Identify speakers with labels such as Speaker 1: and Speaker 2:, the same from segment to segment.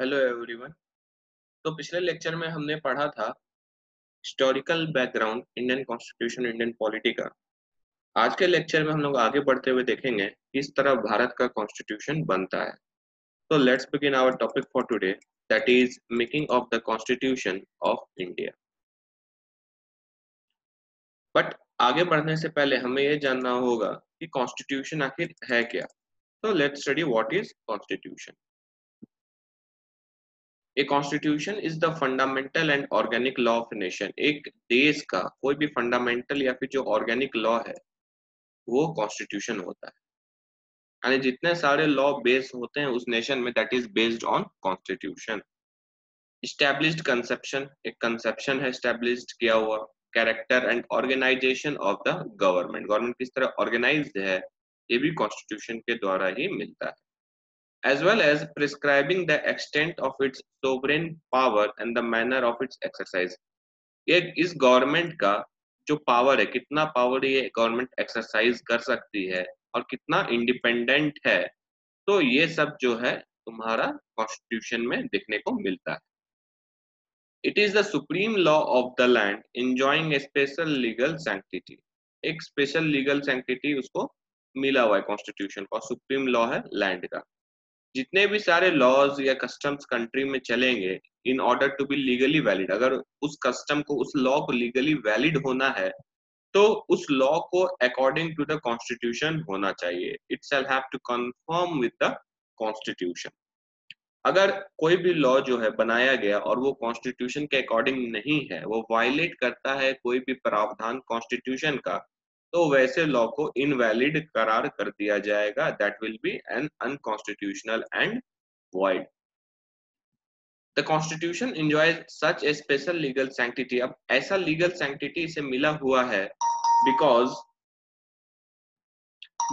Speaker 1: Hello everyone. तो पिछले lecture में हमने पढ़ा था historical background Indian constitution Indian polity का। आज के लेक्चर में हम लोग आगे बढ़ते हुए देखेंगे किस तरह भारत का कॉन्स्टिट्यूशन बनता है। तो let's begin our topic for today, that is making of the constitution of India. But आगे बढ़ने से पहले हमें यह जानना होगा कि कॉन्स्टिट्यूशन आखिर है क्या। तो let's study what is constitution. A constitution is the fundamental and organic law of nation. एक देश का कोई भी फंडामेंटल या फिर जो ऑर्गेनिक लॉ है वो कॉन्स्टिट्यूशन होता है। यानी जितने सारे लॉ बेस्ड होते हैं उस नेशन में, that is based on constitution. Established conception, एक कंसेप्शन है स्टैब्लिश्ड किया हुआ। Character and organisation of the government, government किस तरह ऑर्गेनाइज्ड है ये भी कॉन्स्टिट्यूशन के द्वारा ही मिलता है। as well as prescribing the extent of its sovereign power and the manner of its exercise। ये इस गवर्नमेंट का जो पावर है, कितना पावर ये गवर्नमेंट एक्सरसाइज कर सकती है और कितना इंडिपेंडेंट है, तो ये सब जो है तुम्हारा कॉन्स्टिट्यूशन में देखने को मिलता है। It is the supreme law of the land enjoying a special legal sanctity। एक स्पेशल लीगल सैंक्टिटी उसको मिला हुआ है कॉन्स्टिट्यूशन को, सुप्रीम लॉ है लैंड का। जितने भी सारे लॉज या कस्टम्स कंट्री में चलेंगे, in order to be legally valid, अगर उस कस्टम को उस लॉ को लीगली वैलिड होना है तो उस लॉ को अकॉर्डिंग टू द कॉन्स्टिट्यूशन होना चाहिए। It shall have to confirm with the constitution. अगर कोई भी लॉ जो है बनाया गया और वो कॉन्स्टिट्यूशन के अकॉर्डिंग नहीं है, वो वायलेट करता है कोई भी प्रावधान कॉन्स्टिट्यूशन का, तो वैसे लॉ को इनवैलिड करार कर दिया जाएगा। That will be an unconstitutional and void। The constitution enjoys such a special legal sanctity। अब ऐसा legal sanctity इसे मिला हुआ है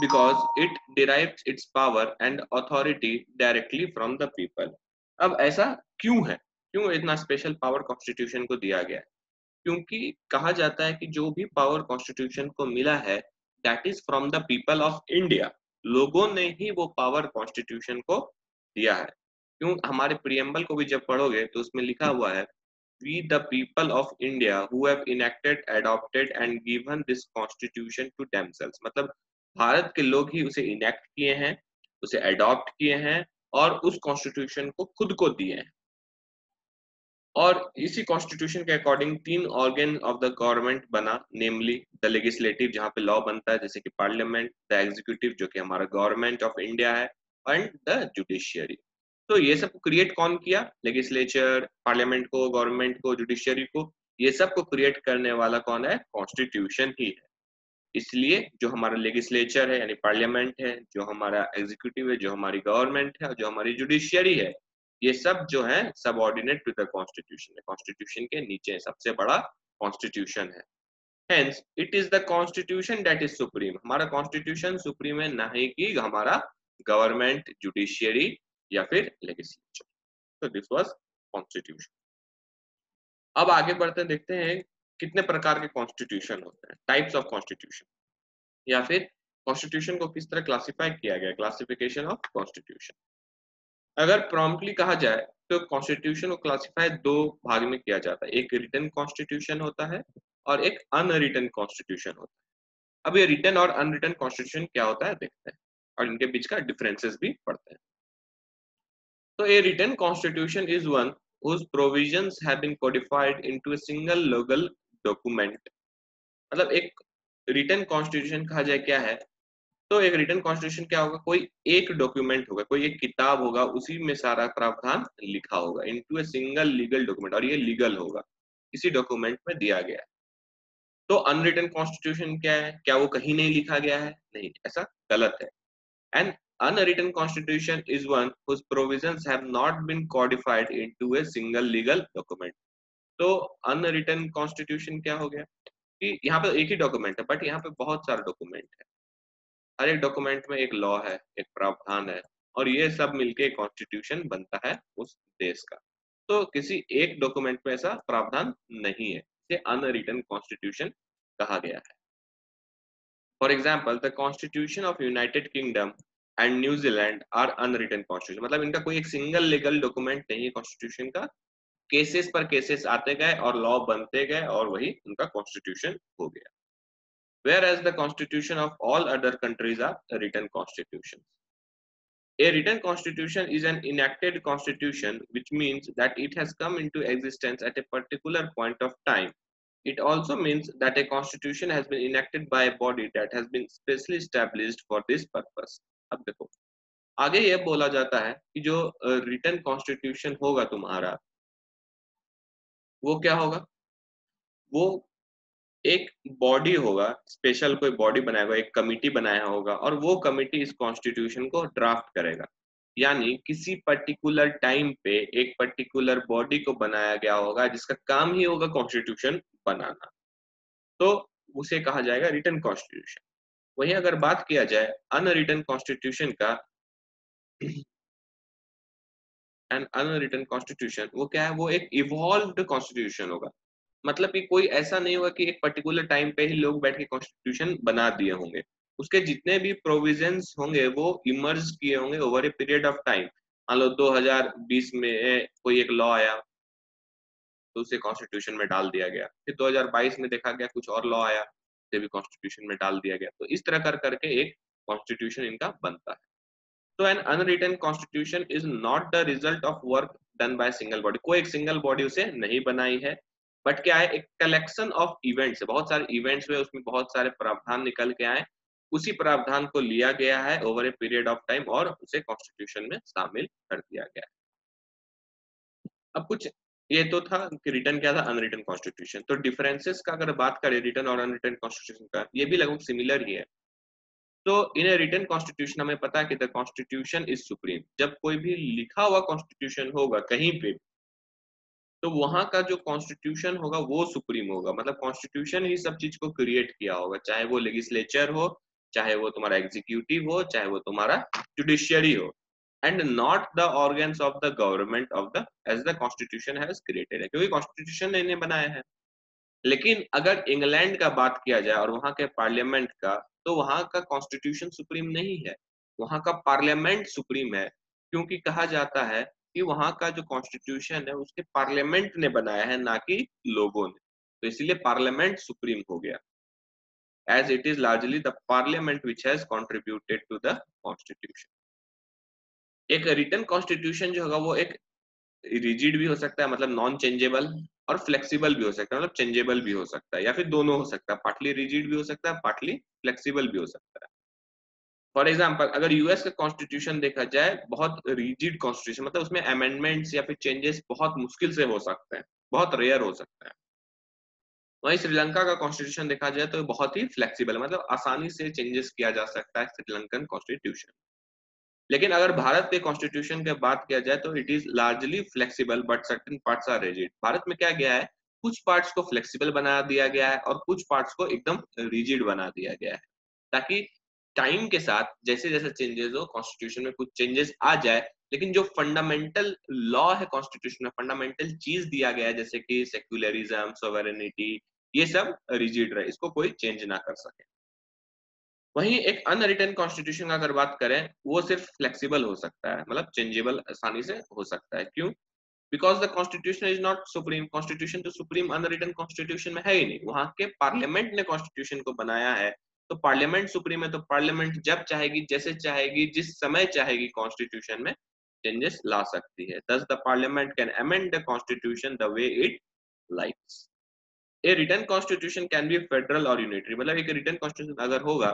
Speaker 1: because it derives its power and authority directly from the people। अब ऐसा क्यों है, क्यों इतना स्पेशल पावर कॉन्स्टिट्यूशन को दिया गया है? क्योंकि कहा जाता है कि जो भी पावर कॉन्स्टिट्यूशन को मिला है that is from the people of India. लोगों ने ही वो पावर कॉन्स्टिट्यूशन को दिया है। क्यों? हमारे प्रियम्बल को भी जब पढ़ोगे तो उसमें लिखा हुआ है we the people of India who have enacted adopted and given this constitution to themselves. मतलब भारत के लोग ही उसे इनेक्ट किए हैं, उसे अडॉप्ट किए हैं और उस कॉन्स्टिट्यूशन को खुद को दिए हैं। और इसी कॉन्स्टिट्यूशन के अकॉर्डिंग तीन ऑर्गन ऑफ द गवर्नमेंट बना, नेमली द लेजिस्लेटिव जहाँ पे लॉ बनता है जैसे कि पार्लियामेंट, द एग्जीक्यूटिव जो कि हमारा गवर्नमेंट ऑफ इंडिया है, एंड द जुडिशियरी। तो ये सब क्रिएट कौन किया? लेजिस्लेचर, पार्लियामेंट को, गवर्नमेंट को, जुडिशियरी को, ये सब को क्रिएट करने वाला कौन है? कॉन्स्टिट्यूशन ही है। इसलिए जो हमारा लेजिस्लेचर है यानी पार्लियामेंट है, जो हमारा एग्जीक्यूटिव है, जो हमारी गवर्नमेंट है और जो हमारी जुडिशियरी है, ये सब जो है सबऑर्डिनेट टू द कॉन्स्टिट्यूशन है, कॉन्स्टिट्यूशन के नीचे सबसे बड़ा कॉन्स्टिट्यूशन है। Hence it is the constitution that is supreme. हमारा कॉन्स्टिट्यूशन सुप्रीम है, ना ही कि हमारा गवर्नमेंट, जुडिशियरी या फिर लेजिस्लेचर। तो दिस वाज कॉन्स्टिट्यूशन। अब आगे बढ़ते देखते हैं कितने प्रकार के कॉन्स्टिट्यूशन होते हैं, टाइप्स ऑफ कॉन्स्टिट्यूशन, या फिर कॉन्स्टिट्यूशन को किस तरह क्लासिफाई किया गया, क्लासिफिकेशन ऑफ कॉन्स्टिट्यूशन। अगर प्रॉम्प्टली कहा जाए तो कॉन्स्टिट्यूशन को क्लासिफाई दो भाग में किया जाता है, एक रिटन कॉन्स्टिट्यूशन होता है और एक अनरिटन कॉन्स्टिट्यूशन होता है। अब ये रिटन और अनरिटन कॉन्स्टिट्यूशन क्या होता है देखते हैं और इनके बीच का डिफरेंसेस भी पढ़ते हैं। तो a written constitution is one whose provisions have been codified into a single legal document। मतलब एक रिटन कॉन्स्टिट्यूशन कहा जाए क्या है, तो एक रिटन कॉन्स्टिट्यूशन क्या होगा? कोई एक डॉक्यूमेंट होगा, कोई एक किताब होगा, उसी में सारा प्रावधान लिखा होगा into a single legal document, और ये लीगल होगा, इसी डॉक्यूमेंट में दिया गया है। तो अनरिटन कॉन्स्टिट्यूशन क्या है? क्या वो कहीं नहीं लिखा गया है? नहीं, ऐसा गलत है। And unwritten constitution is one whose provisions have not been codified into a single legal document। तो अनरिटन कॉन्स्टिट्यूशन क्या हो गया कि यहाँ पे एक ही डॉक्यूमेंट है बट यहाँ पे बहुत सारे डॉक्यूमेंट है, हर एक डॉक्यूमेंट में एक लॉ है, एक प्रावधान है, और ये सब मिलके कॉन्स्टिट्यूशन बनता है उस देश का। तो किसी एक डॉक्यूमेंट में ऐसा प्रावधान नहीं है, इसे अनरिटन कॉन्स्टिट्यूशन कहा गया है। For example the constitution of United kingdom and New Zealand are unwritten constitution, मतलब इनका कोई एक सिंगल लीगल डॉक्यूमेंट नहीं है कॉन्स्टिट्यूशन का, केसेस पर केसेस आते गए और लॉ बनते गए और वही उनका कॉन्स्टिट्यूशन हो गया। Whereas the constitution of all other countries are written constitutions. A written constitution is an enacted constitution, which means that it has come into existence at a particular point of time. It also means that a constitution has been enacted by a body that has been specially established for this purpose. अब देखो आगे ये बोला जाता है कि जो written constitution होगा तुम्हारा, वो क्या होगा, वो एक बॉडी होगा, स्पेशल कोई बॉडी बनाया होगा, एक कमिटी बनाया होगा और वो कमिटी इस कॉन्स्टिट्यूशन को ड्राफ्ट करेगा। यानी किसी पर्टिकुलर टाइम पे एक पर्टिकुलर बॉडी को बनाया गया होगा जिसका काम ही होगा कॉन्स्टिट्यूशन बनाना, तो उसे कहा जाएगा रिटन कॉन्स्टिट्यूशन। वहीं अगर बात किया जाए अनरिटन कॉन्स्टिट्यूशन का, एंड अनरिटन कॉन्स्टिट्यूशन वो क्या है, वो एक इवॉल्व्ड कॉन्स्टिट्यूशन होगा। मतलब कि कोई ऐसा नहीं होगा कि एक पर्टिकुलर टाइम पे ही लोग बैठ के कॉन्स्टिट्यूशन बना दिए होंगे, उसके जितने भी प्रोविजंस होंगे वो इमर्ज किए होंगे over a period of time. मान लो 2020 में कोई एक लॉ आया तो उसे कॉन्स्टिट्यूशन में डाल दिया गया, फिर 2022 में देखा गया कुछ और लॉ आया उसे भी कॉन्स्टिट्यूशन में डाल दिया गया, तो इस तरह कर करके एक कॉन्स्टिट्यूशन इनका बनता है। तो an unwritten constitution is not the result of work done by single body, कोई एक सिंगल बॉडी उसे नहीं बनाई है, बट क्या है, एक कलेक्शन ऑफ इवेंट्स, बहुत सारे इवेंट्स हुए उसमें बहुत सारे प्रावधान निकल के आए, उसी प्रावधान को लिया गया है over a period of time और उसे कॉन्स्टिट्यूशन में शामिल कर दिया गया है। अब कुछ ये तो था कि रिटर्न क्या था, अनरिटन कॉन्स्टिट्यूशन। तो डिफरेंसेस का अगर बात करें रिटर्न और अनरिटन कॉन्स्टिट्यूशन का, ये भी लगभग सिमिलर ही है। तो इन ए रिटन कॉन्स्टिट्यूशन हमें पता है कि द कॉन्स्टिट्यूशन इज सुप्रीम, जब कोई भी लिखा हुआ कॉन्स्टिट्यूशन होगा कहीं पे, तो वहां का जो कॉन्स्टिट्यूशन होगा वो सुप्रीम होगा, मतलब कॉन्स्टिट्यूशन ही सब चीज को क्रिएट किया होगा, चाहे वो लेजिस्लेचर हो, चाहे वो तुम्हारा एग्जीक्यूटिव हो, चाहे वो तुम्हारा जुडिशियरी हो, and not the organs of the government of the as the constitution has created है, क्योंकि कॉन्स्टिट्यूशन ने इन्हें बनाया है। लेकिन अगर इंग्लैंड का बात किया जाए और वहां के पार्लियामेंट का, तो वहां का कॉन्स्टिट्यूशन सुप्रीम नहीं है, वहां का पार्लियामेंट सुप्रीम है, क्योंकि कहा जाता है कि वहां का जो कॉन्स्टिट्यूशन है उसके पार्लियामेंट ने बनाया है ना कि लोगों ने, तो इसीलिए पार्लियामेंट सुप्रीम हो गया, as it is largely the parliament which has contributed to the constitution. एक रिटन कॉन्स्टिट्यूशन जो होगा वो एक रिजिड भी हो सकता है, मतलब नॉन चेंजेबल, और फ्लेक्सिबल भी हो सकता है, मतलब चेंजेबल भी हो सकता है, या फिर दोनों हो सकता है, पार्टली रिजिड भी हो सकता है, पार्टली फ्लेक्सिबल भी हो सकता है। फॉर एग्जाम्पल अगर यूएस का कॉन्स्टिट्यूशन देखा जाए, बहुत रिजिड कॉन्स्टिट्यूशन, मतलब उसमें अमेंडमेंट्स या फिर चेंजेस बहुत मुश्किल से हो सकते हैं, बहुत रेयर हो सकता है। वहीं श्रीलंका का कॉन्स्टिट्यूशन देखा जाए तो बहुत ही फ्लेक्सिबल, मतलब आसानी से चेंजेस किया जा सकता है श्रीलंकन कॉन्स्टिट्यूशन। लेकिन अगर भारत के कॉन्स्टिट्यूशन की बात किया जाए तो it is largely flexible but certain parts are rigid. Bharat में क्या गया है, कुछ पार्ट्स को फ्लेक्सिबल बना दिया गया है और कुछ पार्ट्स को एकदम रिजिड बना दिया गया है, ताकि टाइम के साथ जैसे जैसे चेंजेस हो कॉन्स्टिट्यूशन में कुछ चेंजेस आ जाए, लेकिन जो फंडामेंटल लॉ है कॉन्स्टिट्यूशन में, फंडामेंटल चीज दिया गया है जैसे कि सेक्युलरिज्म, सोवरेनिटी, ये सब रिजिड रहे, इसको कोई चेंज ना कर सके। वहीं एक अनरिटन कॉन्स्टिट्यूशन का अगर बात करें, वो सिर्फ फ्लेक्सिबल हो सकता है, मतलब चेंजेबल आसानी से हो सकता है। क्यों? Because the constitution is not supreme, constitution तो सुप्रीम अनरिटन कॉन्स्टिट्यूशन में है ही नहीं, वहां के पार्लियामेंट ने कॉन्स्टिट्यूशन को बनाया है, तो पार्लियामेंट सुप्रीम है, तो पार्लियामेंट जब चाहेगी, जैसे चाहेगी, जिस समय चाहेगी कॉन्स्टिट्यूशन में चेंजेस ला सकती है। Thus the parliament can amend the constitution the way it likes. A written constitution can be federal और यूनिटरी, मतलब एक रिटन कॉन्स्टिट्यूशन अगर होगा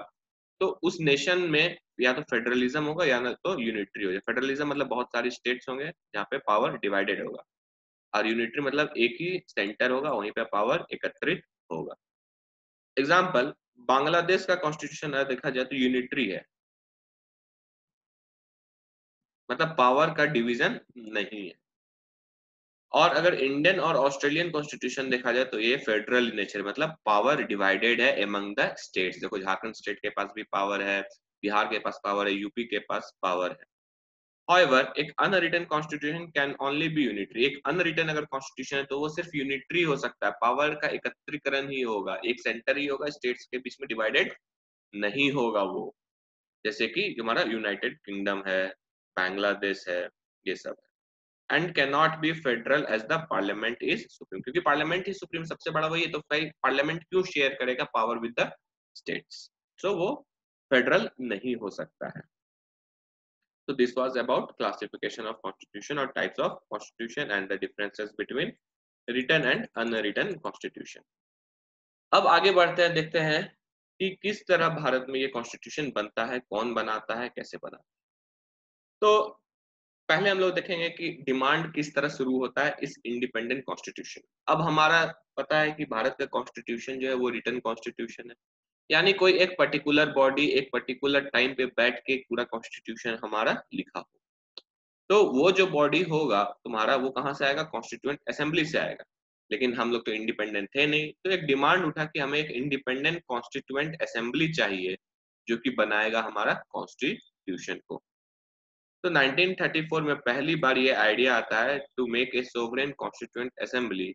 Speaker 1: तो उस नेशन में या तो फेडरलिज्म होगा या ना तो यूनिटरी होगा। फेडरलिज्म मतलब बहुत सारे स्टेट्स होंगे जहाँ पे पावर डिवाइडेड होगा, और यूनिटरी मतलब एक ही सेंटर होगा वहीं पे पावर एकत्रित होगा। एग्जाम्पल बांग्लादेश का कॉन्स्टिट्यूशन अगर देखा जाए तो यूनिटरी है, मतलब पावर का डिवीजन नहीं है। और अगर इंडियन और ऑस्ट्रेलियन कॉन्स्टिट्यूशन देखा जाए तो ये फेडरल नेचर, मतलब पावर डिवाइडेड है एमंग द स्टेट्स। देखो झारखंड स्टेट के पास भी पावर है, बिहार के पास पावर है, यूपी के पास पावर है। However, एक unwritten constitution can only be unitary, एक अनरिटन अगर कॉन्स्टिट्यूशन है तो वो सिर्फ यूनिटरी हो सकता है, पावर का एकत्रीकरण ही होगा, एक सेंटर ही होगा, स्टेट्स के बीच में डिवाइडेड नहीं होगा वो। जैसे कि हमारा यूनाइटेड किंगडम है, बांग्लादेश है, ये सब है। And can not be federal as the parliament is supreme, क्योंकि पार्लियामेंट ही सुप्रीम सबसे बड़ा वही है, तो भाई पार्लियामेंट क्यों शेयर करेगा पावर विद द स्टेट्स, सो वो फेडरल नहीं हो सकता है। So this was about classification of constitution or types of constitution and the differences between written and unwritten constitution. अब आगे बढ़ते हैं, देखते हैं कि किस तरह भारत में ये कॉन्स्टिट्यूशन बनता है, कौन बनाता है, कैसे बना। तो पहले हम लोग देखेंगे कि डिमांड किस तरह शुरू होता है इस इंडिपेंडेंट कॉन्स्टिट्यूशन। अब हमारा पता है कि भारत का कॉन्स्टिट्यूशन जो है वो रिटन कॉन्स्टिट्यूशन है, यानी कोई एक पर्टिकुलर बॉडी एक पर्टिकुलर टाइम पे बैठ के पूरा कॉन्स्टिट्यूशन हमारा लिखा हो। तो वो जो बॉडी होगा तुम्हारा वो कहाँ से आएगा, कॉन्स्टिट्यूएंट असेंबली से आएगा। लेकिन हम लोग तो इंडिपेंडेंट थे नहीं, तो एक डिमांड उठा कि हमें एक इंडिपेंडेंट कॉन्स्टिट्यूएंट असेंबली चाहिए जो कि बनाएगा हमारा कॉन्स्टिट्यूशन को। तो 1934 में पहली बार ये आइडिया आता है to make a sovereign constituent assembly,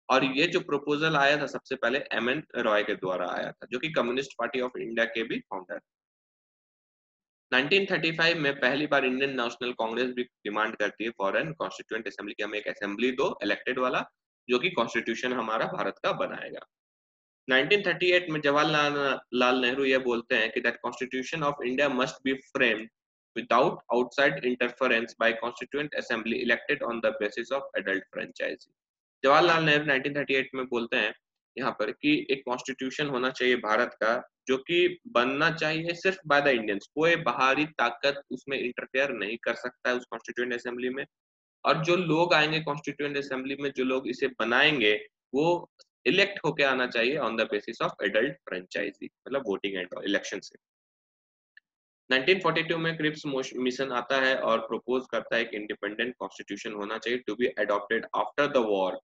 Speaker 1: और ये जो प्रपोजल आया था सबसे पहले एम एन रॉय के द्वारा आया था, जो कि कम्युनिस्ट पार्टी ऑफ इंडिया के भी फाउंडर। 1935 में पहली बार इंडियन नेशनल कांग्रेस भी डिमांड करती है फॉरेन कॉन्स्टिट्यूएंट असेंबली की, हमें एक असेंबली दो इलेक्टेड वाला जो कि कॉन्स्टिट्यूशन हमारा भारत का बनाएगा। 1938 में जवाहरलाल लाल नेहरू ये बोलते हैं कि that constitution of India must be framed without outside interference by constituent assembly elected on the basis of adult franchise. Jawaharlal Nehru 1938 में बोलते हैं यहाँ पर कि एक कॉन्स्टिट्यूशन होना चाहिए भारत का जो कि बनना चाहिए सिर्फ बाय द इंडियंस, कोई बाहरी ताकत उसमें इंटरफेयर नहीं कर सकता है उस कॉन्स्टिट्यूएंट असेंबली में। और जो लोग आएंगे कॉन्स्टिट्यूएंट असेंबली में, जो लोग इसे बनाएंगे वो इलेक्ट होके आना चाहिए on the basis of adult franchise, मतलब वोटिंग एंड इलेक्शन से। 1942 में क्रिप्स मिशन आता है और प्रपोज करता है कि इंडिपेंडेंट कॉन्स्टिट्यूशन होना चाहिए to be adopted after the war,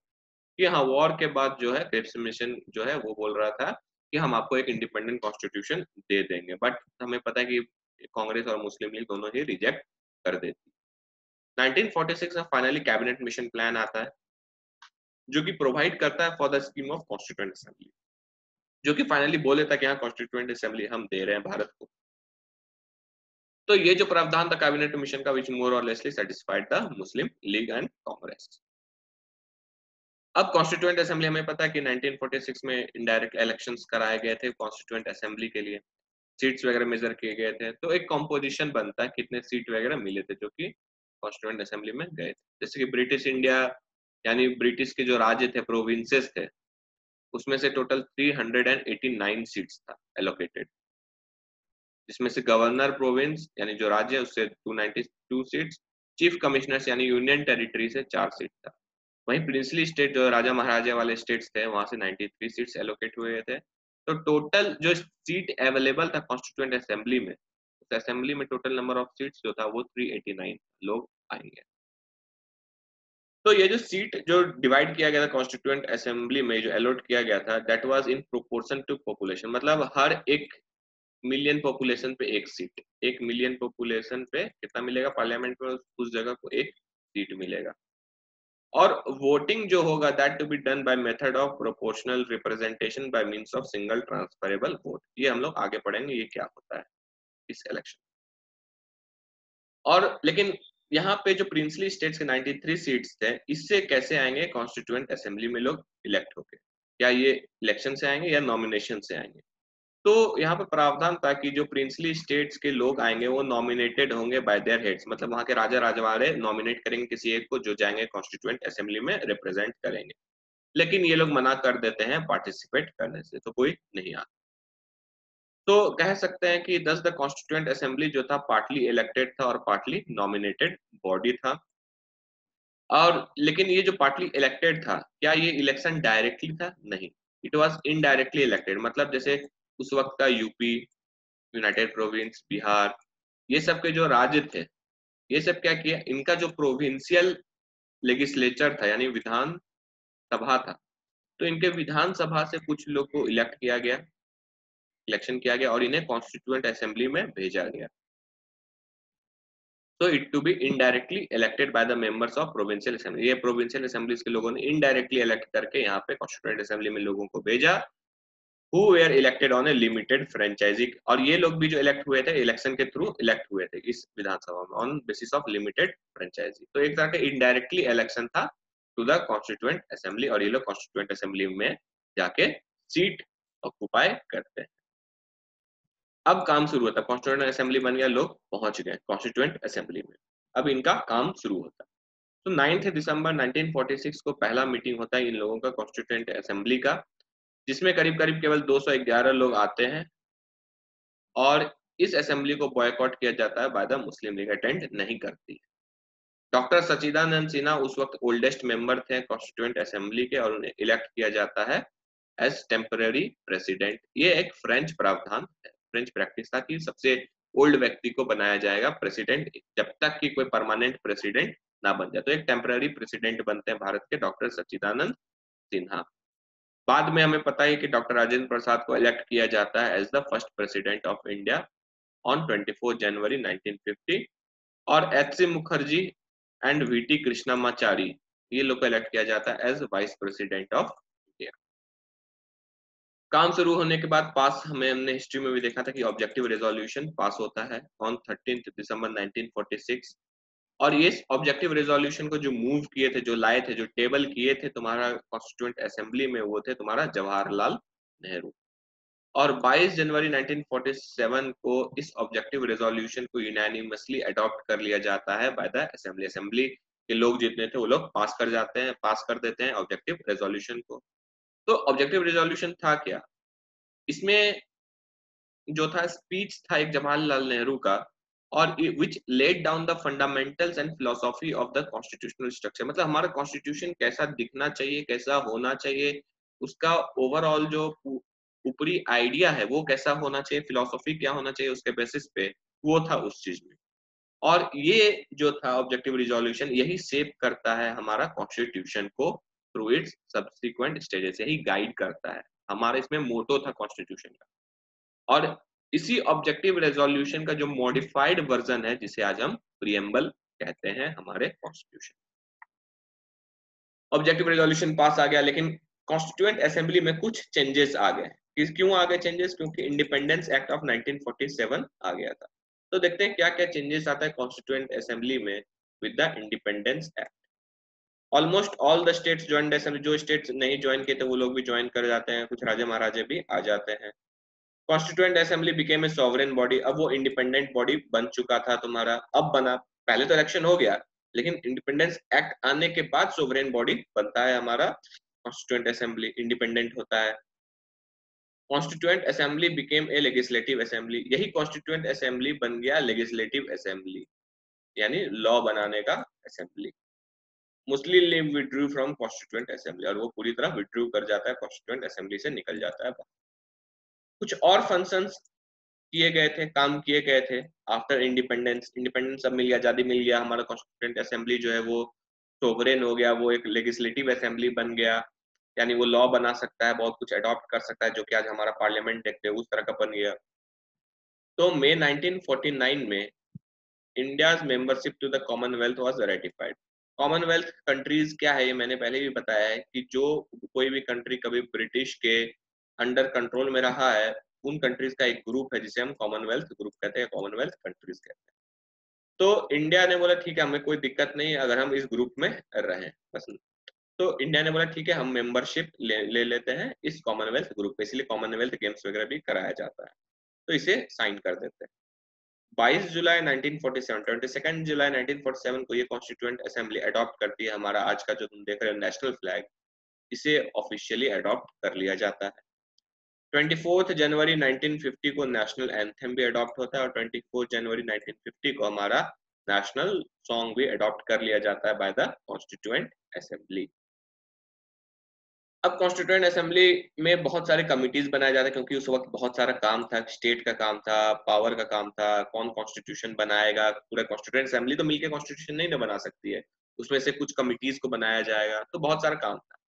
Speaker 1: कि हाँ वॉर के बाद जो है क्रिप्स मिशन जो है वो बोल रहा था कि हम आपको एक इंडिपेंडेंट कॉन्स्टिट्यूशन दे देंगे, बट हमें पता है कि कांग्रेस और मुस्लिम लीग दोनों ही रिजेक्ट कर देती। 1946 में फाइनली कैबिनेट मिशन प्लान आता है जो कि प्रोवाइड करता है for the scheme of constituent assembly, जो कि फाइनली बोले था कि हाँ कॉन्स्टिट्यूएंट असेंबली हम दे रहे हैं भारत को। तो ये जो प्रावधान था कैबिनेट मिशन का विच मोर और Leslie satisfied the Muslim league and Congress. अब कॉन्स्टिट्यूएंट असेंबली हमें पता है कि 1946 में इनडायरेक्ट इलेक्शंस कराए गए थे कॉन्स्टिट्यूएंट असेंबली के लिए, सीट्स वगैरह मेजर किए गए थे, तो एक कॉम्पोजिशन बनता है कितने सीट वगैरह मिले थे जो कि कॉन्स्टिट्यूएंट असेंबली में गए थे। जैसे कि ब्रिटिश इंडिया यानी ब्रिटिश के जो राज्य थे प्रोविंसेस थे उसमें से टोटल 389 सीट्स था एलोकेटेड, जिसमें से गवर्नर प्रोविंस यानी जो राज्य है उससे 292 सीट्स, चीफ कमिश्नर्स यानी यूनियन टेरिटरी से 4 सीट था। वहीं प्रिंसली स्टेट जो राजा महाराजा वाले स्टेट्स थे वहां से 93 सीट्स एलोकेट हुए थे। तो टोटल जो सीट अवेलेबल था कॉन्स्टिट्यूएंट असेंबली में, उस असेंबली में टोटल नंबर ऑफ सीट्स जो था वो 389 लोग आएंगे। तो ये जो सीट जो डिवाइड किया गया था कॉन्स्टिट्यूएंट असेंबली में जो अलॉट किया गया था that was in proportion to population, मतलब हर 1 मिलियन पॉपुलेशन पे एक सीट, 1 मिलियन पॉपुलेशन पे कितना मिलेगा पार्लियामेंट में, उस जगह को एक सीट मिलेगा। और वोटिंग जो होगा that to be done by method of proportional representation by means of single transferable vote. ये हम लोग आगे पढ़ेंगे ये क्या होता है इस इलेक्शन। और लेकिन यहाँ पे जो प्रिंसली स्टेट्स के 93 सीट्स थे इससे कैसे आएंगे कॉन्स्टिट्यूएंट असेंबली में लोग इलेक्ट होके, क्या ये इलेक्शन से आएंगे या नॉमिनेशन से आएंगे। तो यहाँ पे प्रावधान था कि जो प्रिंसली स्टेट्स के लोग आएंगे वो नॉमिनेटेड होंगे बाय देयर हेड्स, मतलब वहां के राजा राजवाड़े नॉमिनेट करेंगे किसी एक को जो जाएंगे कॉन्स्टिट्यूएंट असेंबली में रिप्रेजेंट करेंगे। लेकिन ये लोग मना कर देते हैं पार्टिसिपेट करने से, तो कोई नहीं आता। तो कह सकते हैं कि दस द कॉन्स्टिट्यूएंट असेंबली जो था पार्टली इलेक्टेड था और पार्टली नॉमिनेटेड बॉडी था। और लेकिन ये जो पार्टली इलेक्टेड था क्या ये इलेक्शन डायरेक्टली था, नहीं, इट वाज इनडायरेक्टली इलेक्टेड। मतलब जैसे उस वक्त का यूपी, यूनाइटेड प्रोविंस, बिहार, ये सब के जो राज्य थे ये सब क्या किया, इनका जो प्रोविंशियल लेजिस्लेचर था यानी विधान सभा था, तो इनके विधान सभा से कुछ लोग को इलेक्ट किया गया, इलेक्शन किया गया और इन्हें कॉन्स्टिट्यूएंट असेंबली में भेजा गया। तो it to be indirectly elected by the members of provincial assembly, ये प्रोविंशियल असेंबलीज के लोगों ने इनडायरेक्टली इलेक्ट करके यहाँ पे कॉन्स्टिट्यूएंट असेंबली में लोगों को भेजा। who were elected on a limited franchisee, और ये लोग भी जो इलेक्ट हुए थे इलेक्शन के थ्रू इलेक्ट हुए थे इस विधानसभा में on basis of limited franchise. तो एक तरह का इनडायरेक्टली इलेक्शन था टू द कॉन्स्टिट्यूएंट असेंबली, और ये लोग कॉन्स्टिट्यूएंट असेंबली में जाके सीट ऑक्युपाई करते हैं। अब काम शुरू होता है, कॉन्स्टिट्यूएंट असेंबली बन गया, लोग पहुंच गए कॉन्स्टिट्यूएंट असेंबली में, अब इनका काम शुरू होता है। तो 9 दिसंबर 1946 को पहला मीटिंग होता है इन लोगों का कॉन्स्टिट्यूएंट असेंबली का, जिसमें करीब करीब केवल 211 लोग आते हैं, और इस असेंबली को बॉयकॉट किया जाता है by the Muslim league, attend नहीं करती। डॉक्टर सच्चिदानंद सिन्हा उस वक्त ओल्डेस्ट मेंबर थे कॉन्स्टिट्यूएंट असेंबली के, और उन्हें इलेक्ट किया जाता है एज टेम्पररी प्रेसिडेंट। ये एक फ्रेंच प्रावधान है, फ्रेंच प्रैक्टिस था कि सबसे ओल्ड व्यक्ति को बनाया जाएगा प्रेसिडेंट जब तक कि कोई परमानेंट प्रेसिडेंट ना बन जाए। तो एक टेम्पररी प्रेसिडेंट बनते हैं भारत के डॉक्टर सच्चिदानंद सिन्हा। बाद में हमें पता है कि डॉक्टर राजेंद्र प्रसाद को इलेक्ट किया जाता है as the first president of India on 24 January 1950, और H C Mukherjee and V T Krishnamachari ये लोग को इलेक्ट किया जाता है as vice president of India. काम शुरू होने के बाद पास हमने हिस्ट्री में भी देखा था कि ऑब्जेक्टिव रेजोल्यूशन पास होता है ऑन 13 दिसंबर 1946, और ये ऑब्जेक्टिव रेजोल्यूशन को जो मूव किए थे, जो लाए थे, जो टेबल किए थे तुम्हारा कॉन्स्टिट्यूएंट असेंबली में, वो थे तुम्हारा जवाहरलाल नेहरू। और 22 जनवरी 1947 को इस ऑब्जेक्टिव रेजोल्यूशन को यूनानिमसली अडॉप्ट कर लिया जाता है बाय द असेंबली। असेंबली के लोग जितने थे वो लोग पास कर देते हैं ऑब्जेक्टिव रेजोल्यूशन को। तो ऑब्जेक्टिव रेजोल्यूशन था क्या, इसमें जो था स्पीच था एक जवाहरलाल नेहरू का, और विच laid down the fundamentals and philosophy of the constitutional structure, मतलब हमारा कॉन्स्टिट्यूशन कैसा दिखना चाहिए, कैसा होना चाहिए, उसका ओवरऑल जो ऊपरी आइडिया है वो कैसा होना चाहिए, फिलोसॉफी क्या होना चाहिए, उसके बेसिस पे वो था उस चीज में। और ये जो था ऑब्जेक्टिव रिजोल्यूशन यही शेप करता है हमारा कॉन्स्टिट्यूशन को थ्रू इट्स सब्सिक्वेंट स्टेजेस, यही गाइड करता है। हमारा इसमें मोटो था कॉन्स्टिट्यूशन का, और इसी ऑब्जेक्टिव रेजोल्यूशन का जो मॉडिफाइड वर्जन है जिसे आज हम प्रियम्बल कहते हैं हमारे कॉन्स्टिट्यूशन। ऑब्जेक्टिव रेजोल्यूशन पास आ गया, लेकिन कॉन्स्टिट्यूएंट असेंबली में कुछ चेंजेस आ गए। क्यों आ गए चेंजेस, क्योंकि इंडिपेंडेंस एक्ट ऑफ 1947 आ गया था। तो देखते हैं क्या क्या चेंजेस आता है कॉन्स्टिट्यूएंट असेंबली में with the independence act. Almost all the states join assembly, जो स्टेट्स नहीं ज्वाइन किए थे वो लोग भी ज्वाइन कर जाते हैं, कुछ राजा महाराजे भी आ जाते हैं। Constituent assembly became a sovereign body, अब वो इंडिपेंडेंट बॉडी बन चुका था तुम्हारा, अब बना, पहले तो इलेक्शन हो गया, लेकिन इंडिपेंडेंस एक्ट आने के बाद सोवरेन बॉडी बनता है हमारा कॉन्स्टिट्यूएंट असेंबली, इंडिपेंडेंट होता है। Constituent assembly became a legislative assembly, यही कॉन्स्टिट्यूएंट असेंबली बन गया लेजिस्लेटिव असेंबली, यानी लॉ बनाने का assembly. Muslim league withdrew from constituent assembly, और वो पूरी तरह विड्रू कर जाता है कॉन्स्टिट्यूएंट असेंबली से, निकल जाता है। कुछ और फंक्शंस किए गए थे, काम किए गए थे आफ्टर इंडिपेंडेंस। इंडिपेंडेंस अब मिल गया, आजादी मिल गया, हमारा कॉन्स्टिट्यूएंट असेंबली जो है वो सोवरेन हो गया, वो एक लेजिस्लेटिव असेंबली बन गया, यानी वो लॉ बना सकता है, बहुत कुछ अडॉप्ट कर सकता है, जो कि आज हमारा पार्लियामेंट देखते हैं उस तरह का बन गया। तो मई 1949 में India's membership to the commonwealth was ratified. Commonwealth countries क्या है ये मैंने पहले भी बताया है कि जो कोई भी कंट्री कभी ब्रिटिश के अंडर कंट्रोल में रहा है, उन कंट्रीज का एक ग्रुप है जिसे हम कॉमनवेल्थ ग्रुप कहते हैं, कॉमनवेल्थ कंट्रीज कहते हैं। तो इंडिया ने बोला ठीक है, हमें कोई दिक्कत नहीं अगर हम इस ग्रुप में रहें बस। तो इंडिया ने बोला ठीक है, हम मेंबरशिप ले लेते हैं इस कॉमनवेल्थ ग्रुप पे, इसलिए कॉमनवेल्थ गेम्स वगैरह भी कराया जाता है, तो इसे साइन कर देते हैं। 22 जुलाई 1947, 22 जुलाई 1947 को ये कॉन्स्टिट्यूएंट असेंबली अडॉप्ट करती है हमारा आज का जो तुम देख रहे हो नेशनल फ्लैग, इसे ऑफिशियली अडॉप्ट कर लिया जाता है। 24 जनवरी 1950 को नेशनल एंथम भी अडॉप्ट होता है, और 24 जनवरी 1950 को हमारा नेशनल सॉन्ग भी अडॉप्ट कर लिया जाता है बाय द कॉन्स्टिट्यूएंट असेंबली। अब कॉन्स्टिट्यूएंट असेंबली में बहुत सारे कमिटीज बनाए जाते हैं, क्योंकि उस वक्त बहुत सारा काम था, स्टेट का काम था, पावर का काम था, कौन कॉन्स्टिट्यूशन बनाएगा, पूरा कॉन्स्टिट्यूएंट असेंबली तो मिलकर कॉन्स्टिट्यूशन नहीं ना बना सकती है, उसमें से कुछ कमिटीज को बनाया जाएगा, तो बहुत सारा काम था।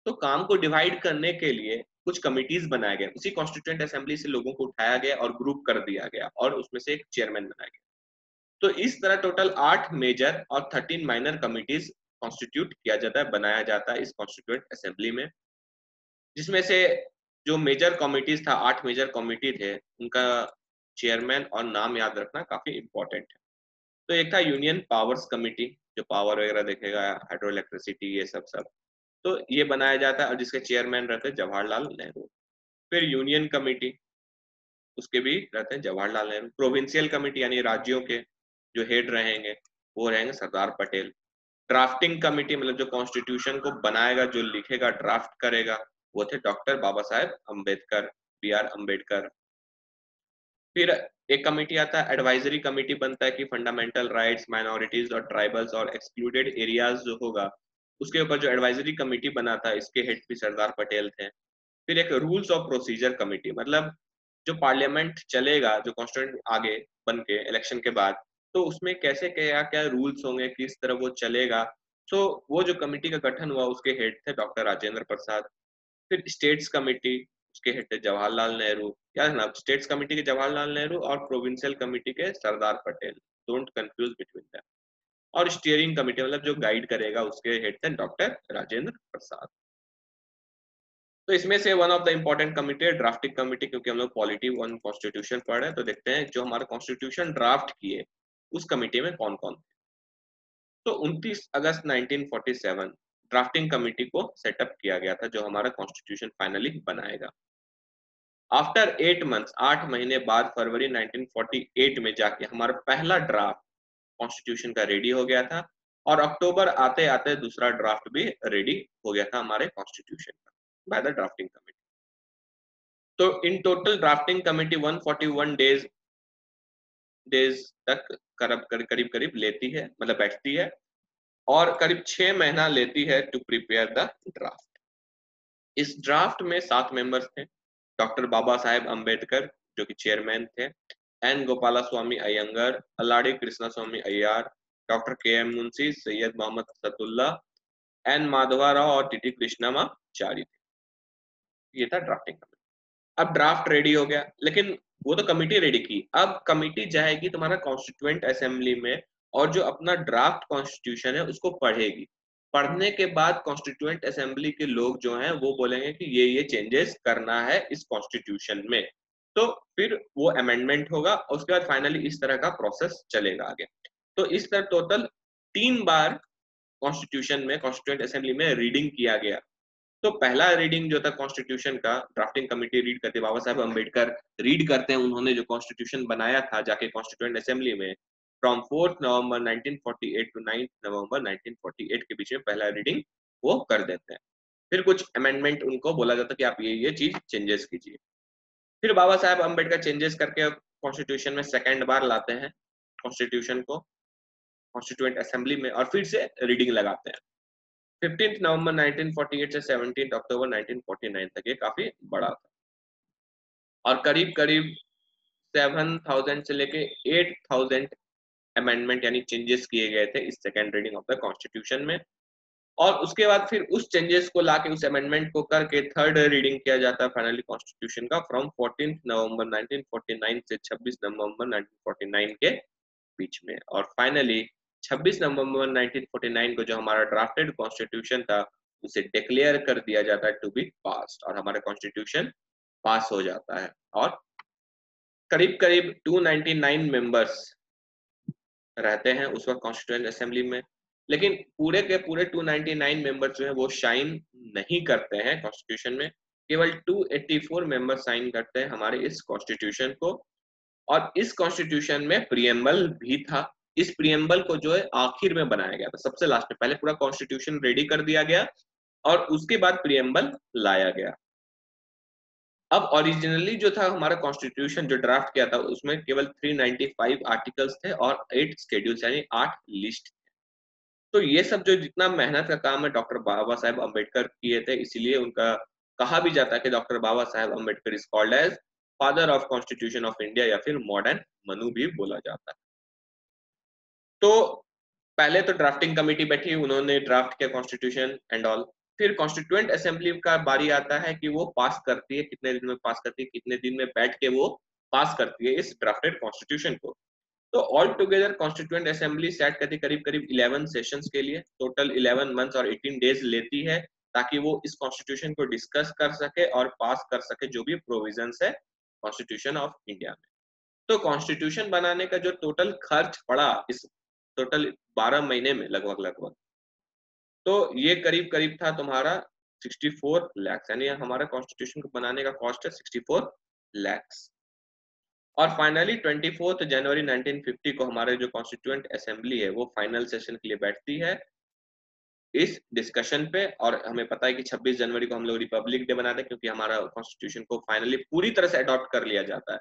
Speaker 1: तो काम को डिवाइड करने के लिए कुछ कमिटीज बनाए गए, उसी कॉन्स्टिट्यूएंट असेंबली से लोगों को उठाया गया और ग्रुप कर दिया गया, और उसमें से एक चेयरमैन बनाया गया। तो इस तरह टोटल 8 मेजर और 13 माइनर कमिटीज कॉन्स्टिट्यूट किया जाता है, बनाया जाता है इस कॉन्स्टिट्यूएंट असेंबली में, जिसमें से जो मेजर कमिटीज था, 8 मेजर कमिटी थे, उनका चेयरमैन और नाम याद रखना काफी इंपॉर्टेंट है। तो एक था यूनियन पावर्स कमिटी, जो पावर वगैरह देखेगा, हाइड्रो इलेक्ट्रिसिटी, ये सब। तो ये बनाया जाता है और जिसके चेयरमैन रहते हैं जवाहरलाल नेहरू। फिर यूनियन कमेटी, उसके भी रहते हैं जवाहरलाल नेहरू। प्रोविंशियल कमेटी यानी राज्यों के जो हेड रहेंगे वो रहेंगे सरदार पटेल। ड्राफ्टिंग कमेटी मतलब जो कॉन्स्टिट्यूशन को बनाएगा, जो लिखेगा, ड्राफ्ट करेगा, वो थे doctor Baba Saheb Ambedkar, B R Ambedkar. फिर एक कमेटी आता है, एडवाइजरी कमेटी बनता है कि फंडामेंटल राइट्स, माइनॉरिटीज और ट्राइबल्स और एक्सक्लूडेड एरियाज जो होगा उसके ऊपर जो एडवाइजरी कमेटी बना था, इसके हेड भी सरदार पटेल थे। फिर एक रूल्स ऑफ प्रोसीजर कमेटी, मतलब जो पार्लियामेंट चलेगा, जो कॉन्स्टिट्यूंट आगे बन के इलेक्शन के बाद, तो उसमें कैसे क्या क्या रूल्स होंगे, किस तरह वो चलेगा। तो वो जो कमेटी का गठन हुआ उसके हेड थे डॉक्टर राजेंद्र प्रसाद। फिर स्टेट्स कमेटी, उसके हेड थे जवाहरलाल नेहरू। याद रखना, स्टेट्स कमेटी के जवाहरलाल नेहरू और प्रोविंशियल कमेटी के Sardar Patel, don't confuse between them. और स्टीयरिंग कमेटी मतलब जो गाइड करेगा, उसके हेड थे डॉक्टर राजेंद्र प्रसाद। तो इसमें से one of the important committee है ड्राफ्टिंग कमिटी, क्योंकि हम लोग पॉलिटी वन कॉन्स्टिट्यूशन पढ़ रहे हैं। तो देखते हैं जो हमारा कॉन्स्टिट्यूशन ड्राफ्ट किए उस कमिटी में कौन कौन थे। तो 29 अगस्त 1947 ड्राफ्टिंग कमिटी को सेटअप किया गया था, जो हमारा कॉन्स्टिट्यूशन फाइनली बनाएगा। आफ्टर 8 मंथ्स, 8 महीने बाद, फरवरी 1948 में जाके हमारा पहला ड्राफ्ट कॉन्स्टिट्यूशन का रेडी हो गया था। और अक्टूबर आते आते दूसरा ड्राफ्ट भी रेडी हो गया था हमारे कॉन्स्टिट्यूशन का बाय द ड्राफ्टिंग कमिटी। तो in total drafting committee 141 days तक करीब करीब लेती है, मतलब बैठती है, और करीब 6 महीना लेती है टू प्रिपेयर द ड्राफ्ट। इस ड्राफ्ट में 7 मेंबर्स थे। डॉक्टर बाबा साहेब अम्बेडकर जो कि चेयरमैन थे, एन गोपाला स्वामी अयंगर, अल्लाडी कृष्णा स्वामी अय्यार, डॉक्टर के एम मुंशी, सैयद मोहम्मद सतुल्ला, एन माधवा राव और टीटी कृष्णमाचारी थे। ये था ड्राफ्टिंग कमेटी। अब ड्राफ्ट रेडी हो गया, लेकिन वो तो कमिटी रेडी की, अब कमिटी जाएगी तुम्हारा कॉन्स्टिट्यूएंट असेंबली में और जो अपना ड्राफ्ट कॉन्स्टिट्यूशन है उसको पढ़ेगी। पढ़ने के बाद कॉन्स्टिट्यूएंट असेंबली के लोग जो हैं वो बोलेंगे कि ये चेंजेस करना है इस कॉन्स्टिट्यूशन में। तो फिर वो अमेंडमेंट होगा और उसके बाद फाइनली इस तरह का प्रोसेस चलेगा आगे। तो इस तरह टोटल 3 बार कॉन्स्टिट्यूशन में, कॉन्स्टिट्यूएंट असेंबली में रीडिंग किया गया। तो पहला रीडिंग जो था कॉन्स्टिट्यूशन का, ड्राफ्टिंग कमेटी रीड करते, बाबा साहब अम्बेडकर रीड करते हैं उन्होंने जो कॉन्स्टिट्यूशन बनाया था जाके कॉन्स्टिट्यूएंट असेंबली में, फ्रॉम 4 नवंबर 1948 टू 9 नवंबर 1948 के बीच में पहला रीडिंग वो कर देते हैं। फिर कुछ अमेंडमेंट उनको बोला जाता है कि आप ये चीज चेंजेस कीजिए। फिर बाबा साहब अम्बेडकर चेंजेस करके कॉन्स्टिट्यूशन में सेकेंड बार लाते हैं कॉन्स्टिट्यूशन को कॉन्स्टिट्यूएंट असेंबली में, और फिर से रीडिंग लगाते हैं। 15 नवंबर 1948 से 17 अक्टूबर 1949 तक, ये काफी बड़ा था। और करीब करीब 7,000 से लेके 8,000 अमेंडमेंट यानी चेंजेस किए गए थे इस second reading of the constitution में। और उसके बाद फिर उस चेंजेस को लाके, उस अमेंडमेंट को करके थर्ड रीडिंग किया जाता है फाइनली कॉन्स्टिट्यूशन का, फ्रॉम 14 नवंबर 1949 से 26 नवंबर 1949 के बीच में। और फाइनली 26 नवंबर 1949 को जो हमारा ड्राफ्टेड कॉन्स्टिट्यूशन था उसे डिक्लेयर कर दिया जाता है टू बी पास्ड, और हमारा कॉन्स्टिट्यूशन पास हो जाता है। और करीब करीब 299 मेंबर्स रहते हैं उस वक्त कॉन्स्टिट्यूएंट असेंबली में, लेकिन पूरे के पूरे 299 मेंबर्स जो है वो साइन नहीं करते हैं कॉन्स्टिट्यूशन में। केवल 284 मेंबर साइन करते हैं हमारे इस कॉन्स्टिट्यूशन को। और इस कॉन्स्टिट्यूशन में प्रियम्बल भी था। इस प्रियम्बल को जो है आखिर में बनाया गया था, सबसे लास्ट में। पहले पूरा कॉन्स्टिट्यूशन रेडी कर दिया गया और उसके बाद प्रियम्बल लाया गया। अब ओरिजिनली जो था हमारा कॉन्स्टिट्यूशन जो ड्राफ्ट किया था उसमें केवल 395 आर्टिकल्स थे और 8 शेड्यूल्स यानी 8 लिस्ट। तो ये सब जो जितना मेहनत का काम है डॉक्टर बाबा साहेब अम्बेडकर किए थे, इसीलिए उनका कहा भी जाता है कि doctor Baba Saheb Ambedkar is called as father of constitution of India, या फिर मॉडर्न मनु भी बोला जाता है। तो पहले तो ड्राफ्टिंग कमेटी बैठी, उन्होंने ड्राफ्ट किया कॉन्स्टिट्यूशन एंड ऑल। फिर कॉन्स्टिट्यूएंट असेंबली का बारी आता है कि वो पास करती है, कितने दिन में पास करती है, कितने दिन में बैठ के वो पास करती है इस ड्राफ्टेड कॉन्स्टिट्यूशन को। तो all together constituent assembly set करती करीब करीब 11 सेशंस के लिए, टोटल 11 मंथ्स और 18 डेज लेती है ताकि वो इस कॉन्स्टिट्यूशन को डिस्कस कर सके और पास कर सके जो भी प्रोविजंस है कॉन्स्टिट्यूशन ऑफ इंडिया में। तो कॉन्स्टिट्यूशन बनाने का जो टोटल खर्च पड़ा इस टोटल 12 महीने में लगभग लगभग, तो ये करीब करीब था तुम्हारा 64 लाख, यानी हमारा कॉन्स्टिट्यूशन को बनाने का कॉस्ट है 64 लाख। और फाइनली 24 जनवरी 1950 को हमारे जो कॉन्स्टिट्यूएंट असेंबली है वो फाइनल सेशन के लिए बैठती है इस डिस्कशन पे। और हमें पता है कि 26 जनवरी को हम लोग रिपब्लिक डे मनाते हैं क्योंकि हमारा कॉन्स्टिट्यूशन को फाइनली पूरी तरह से अडॉप्ट कर लिया जाता है।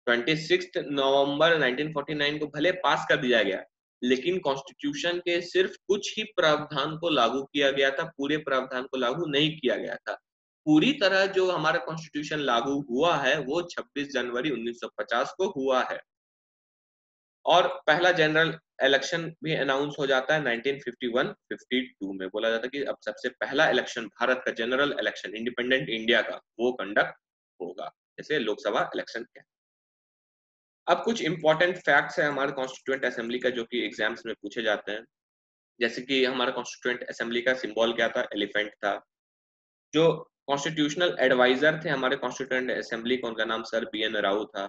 Speaker 1: 26 नवंबर 1949 को भले पास कर दिया गया, लेकिन कॉन्स्टिट्यूशन के सिर्फ कुछ ही प्रावधान को लागू किया गया था, पूरे प्रावधान को लागू नहीं किया गया था। पूरी तरह जो हमारा कॉन्स्टिट्यूशन लागू हुआ है वो 26 जनवरी 1950 को हुआ है। और पहला जनरल इलेक्शन भी अनाउंस हो जाता है 1951-52 में। बोला जाता है कि अब सबसे पहला इलेक्शन भारत का जनरल इलेक्शन इंडिपेंडेंट इंडिया का वो कंडक्ट होगा, जैसे लोकसभा इलेक्शन है। अब कुछ इंपॉर्टेंट फैक्ट्स है हमारे कॉन्स्टिट्यूएंट असेंबली का जो कि एग्जाम्स में पूछे जाते हैं। जैसे कि हमारा कॉन्स्टिट्यूएंट असेंबली का सिंबल क्या था? एलिफेंट था। जो कॉन्स्टिट्यूशनल एडवाइजर थे हमारे कॉन्स्टिट्यूएंट असेंबली का, उनका नाम सर बी एन राव था।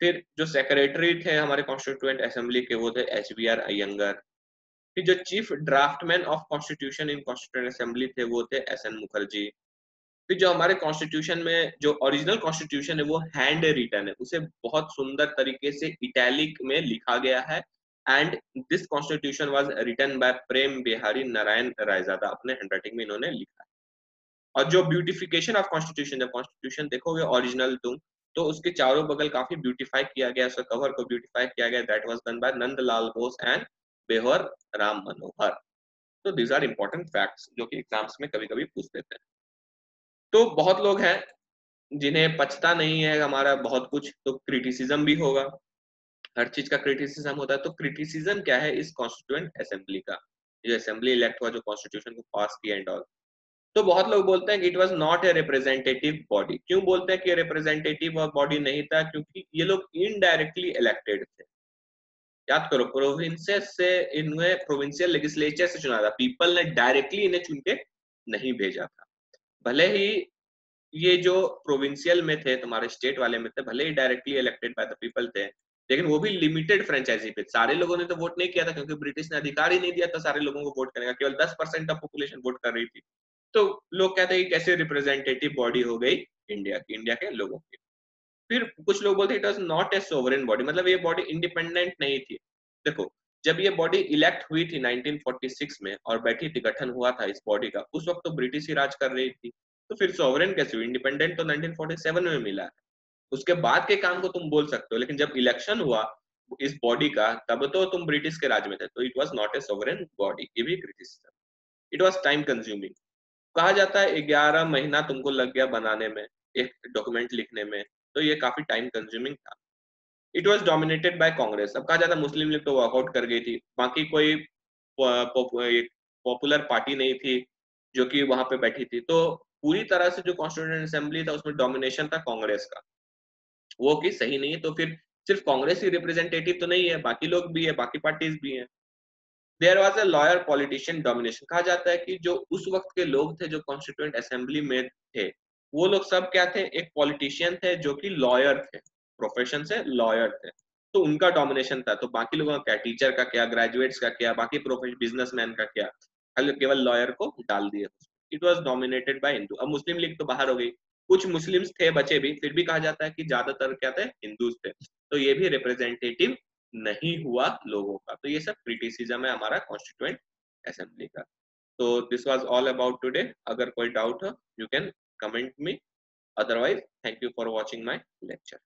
Speaker 1: फिर जो सेक्रेटरी थे हमारे कॉन्स्टिट्यूएंट असेंबली के वो थे एच बी आर अयंगर। फिर जो chief draftsman of constitution in constituent assembly थे वो थे एस एन मुखर्जी। फिर जो हमारे कॉन्स्टिट्यूशन में जो ओरिजिनल कॉन्स्टिट्यूशन है वो हैंड रिटन है, उसे बहुत सुंदर तरीके से इटैलिक में लिखा गया है। And this constitution was written by Prem Behari Narain Raizada, अपने हैंडराइटिंग में इन्होंने लिखा है। और जो ब्यूटिफिकेशन ऑफ कॉन्स्टिट्यूशन, जब कॉन्स्टिट्यूशन देखोगे ओरिजिनल तुम, तो उसके चारों बगल काफी ब्यूटिफाई किया गया, उसका कवर को ब्यूटिफाई किया गया। That was done by Nandlal Bose and Behar Ram Manohar. तो दीज आर इंपॉर्टेंट फैक्ट्स जो कि एग्जाम्स में कभी कभी पूछ देते हैं। तो बहुत लोग हैं जिन्हें पछता नहीं है हमारा बहुत कुछ, तो क्रिटिसिज्म भी होगा, हर चीज का क्रिटिसिज्म होता है। तो क्रिटिसिज्म क्या है इस कॉन्स्टिट्यूएंट असेंबली का, जो असेंबली इलेक्ट हुआ, जो कॉन्स्टिट्यूशन को पास किया एंड ऑल। तो बहुत लोग बोलते हैं कि it was not a representative body. क्यों बोलते हैं कि रिप्रेजेंटेटिव बॉडी नहीं था? क्योंकि ये लोग इनडायरेक्टली इलेक्टेड थे। याद करो, प्रोविंसेस से इन्हें प्रोविंशियल लेजिस्लेचर से चुना था, पीपल ने डायरेक्टली इन्हें चुन के नहीं भेजा था। भले ही ये जो प्रोविंशियल में थे, तुम्हारे स्टेट वाले में थे, भले ही directly elected by the people थे, लेकिन वो भी लिमिटेड फ्रेंचाइजी पे। सारे लोगों ने तो वोट नहीं किया था क्योंकि ब्रिटिश ने अधिकार ही नहीं दिया था सारे लोगों को वोट करने का, केवल 10% ऑफ पॉपुलेशन वोट कर रही थी। तो लोग कहते हैं कि कैसे रिप्रेजेंटेटिव बॉडी हो गई इंडिया की, इंडिया के लोगों की। फिर कुछ लोग बोलते हैं it was not a sovereign body, मतलब ये बॉडी इंडिपेंडेंट नहीं थी। देखो, जब ये बॉडी इलेक्ट हुई थी 1946 में और बैठी थी, गठन हुआ था इस बॉडी का, उस वक्त तो ब्रिटिश ही राज कर रही थी। तो फिर सोवरेन कैसे हुई? इंडिपेंडेंट तो 1947 में मिला है, उसके बाद के काम को तुम बोल सकते हो, लेकिन जब इलेक्शन हुआ इस बॉडी का तब तो तुम ब्रिटिश के राज में थे। तो it was not a sovereign body, ये भी criticism. It was time consuming. कहा जाता है 11 महीना तुमको लग गया बनाने में, एक डॉक्यूमेंट लिखने में, तो ये काफी टाइम कंज्यूमिंग था। It was dominated by Congress. अब कहा जाता है मुस्लिम लीग तो वॉकआउट कर गई थी, बाकी कोई पॉपुलर पार्टी नहीं थी जो कि वहां पे बैठी थी। तो पूरी तरह से जो कॉन्स्टिट्यूएंट असेंबली था उसमें डोमिनेशन था कांग्रेस का, वो कि सही नहीं है। तो फिर सिर्फ कांग्रेस ही रिप्रेजेंटेटिव तो नहीं है, बाकी लोग भी है, बाकी पार्टीज भी हैं। There was a lawyer politician domination. कहा जाता है कि जो उस वक्त के लोग थे जो कॉन्स्टिट्यूएंट असेंबली में थे, वो लोग सब क्या थे? एक पॉलिटिशियन थे जो कि लॉयर थे, प्रोफेशन से लॉयर थे। तो उनका डोमिनेशन था। तो बाकी लोगों का क्या? टीचर का क्या? ग्रेजुएट्स का क्या? बाकी प्रोफेशन बिजनेसमैन का क्या? केवल लॉयर को डाल दिए। It was dominated by Hindu. अब मुस्लिम लीग तो बाहर हो गई, कुछ मुस्लिम्स थे बचे भी, फिर भी कहा जाता है कि ज्यादातर क्या थे? हिंदूज थे। तो ये भी रिप्रेजेंटेटिव नहीं हुआ लोगों का। तो ये सब क्रिटिसिज्म है हमारा कॉन्स्टिट्यूएंट असेंबली का। तो this was all about today. अगर कोई डाउट हो you can comment me, otherwise thank you for watching my lecture.